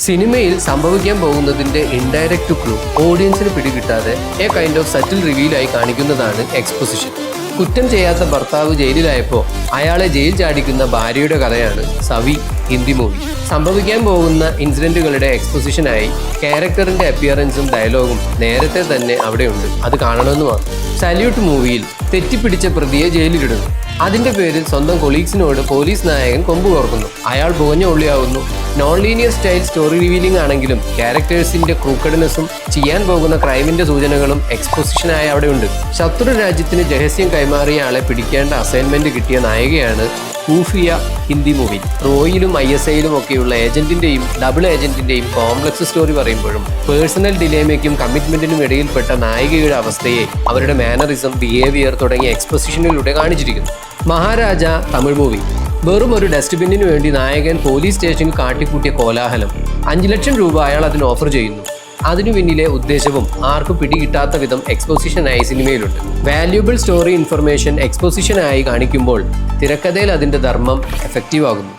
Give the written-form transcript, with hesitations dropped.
സിനിമയിൽ സംഭവിക്കാൻ പോകുന്നതിന്റെ ഇൻഡയറക്റ്റ് ക്ലൂ ഓഡിയൻസിന് പിടികിട്ടാതെ എ കൈൻഡ് ഓഫ് സറ്റിൽ റിവീലായി കാണിക്കുന്നതാണ് എക്സ്പോസിഷൻ. കുറ്റം ചെയ്യാത്ത ഭർത്താവ് ജയിലിലായപ്പോൾ അയാളെ ജയിൽ ചാടിക്കുന്ന ഭാര്യയുടെ കഥയാണ് സവി ഹിന്ദി മൂവി. സംഭവിക്കാൻ പോകുന്ന ഇൻസിഡന്റുകളുടെ എക്സ്പോസിഷനായി ക്യാരക്ടറിന്റെ അപ്പിയറൻസും ഡയലോഗും നേരത്തെ തന്നെ അവിടെയുണ്ട്. അത് കാണണമെന്ന് മാത്രം. സല്യൂട്ട് മൂവിയിൽ തെറ്റിപ്പിടിച്ച പ്രതിയെ ജയിലിലിടുന്നു. അതിന്റെ പേരിൽ സ്വന്തം കൊളീഗ്സിനോട് പോലീസ് നായകൻ കൊമ്പ് കോർക്കുന്നു. അയാൾ പുകഞ്ഞ ഉള്ളിയാവുന്നു. Non linear style story revealing ആണെങ്കിലും ക്യാരക്ടേഴ്സിന്റെ ക്രൂക്കഡ്നെസ്സും ചെയ്യാൻ പോകുന്ന ക്രൈമിന്റെ സൂചനകളും എക്സ്പോസിഷനായി അവിടെയുണ്ട്. ശത്രു രാജ്യത്തിന് രഹസ്യം കൈമാറിയ ആളെ പിടിക്കേണ്ട അസൈൻമെന്റ് കിട്ടിയ നായികയാണ് ഖൂഫിയ ഹിന്ദി മൂവി. റോയിലും ISIയിലും ഒക്കെയുള്ള ഏജന്റിന്റെയും ഡബിൾ ഏജന്റിന്റെയും കോംപ്ലക്സ് സ്റ്റോറി പറയുമ്പോഴും പേഴ്സണൽ ഡിലേമയ്ക്കും കമ്മിറ്റ്മെന്റിനും ഇടയിൽപ്പെട്ട നായികയുടെ അവസ്ഥയെ അവരുടെ മാനറിസം, ബിഹേവിയർ തുടങ്ങിയ എക്സ്പോസിഷനിലൂടെ കാണിച്ചിരിക്കുന്നു. മഹാരാജ തമിഴ് മൂവി. വെറും ഒരു ഡസ്റ്റ്ബിന്നിനു വേണ്ടി നായകൻ പോലീസ് സ്റ്റേഷനിൽ കാട്ടിക്കൂട്ടിയ കോലാഹലം. 5 ലക്ഷം രൂപ അയാൾ അതിന് ഓഫർ ചെയ്യുന്നു. അതിനു പിന്നിലെ ഉദ്ദേശവും ആർക്കും പിടികിട്ടാത്ത വിധം എക്സ്പോസിഷനായി സിനിമയിലുണ്ട്. വാല്യുബിൾ സ്റ്റോറി ഇൻഫർമേഷൻ എക്സ്പോസിഷനായി കാണിക്കുമ്പോൾ തിരക്കഥയിൽ അതിൻ്റെ ധർമ്മം എഫക്റ്റീവ് ആകുന്നു.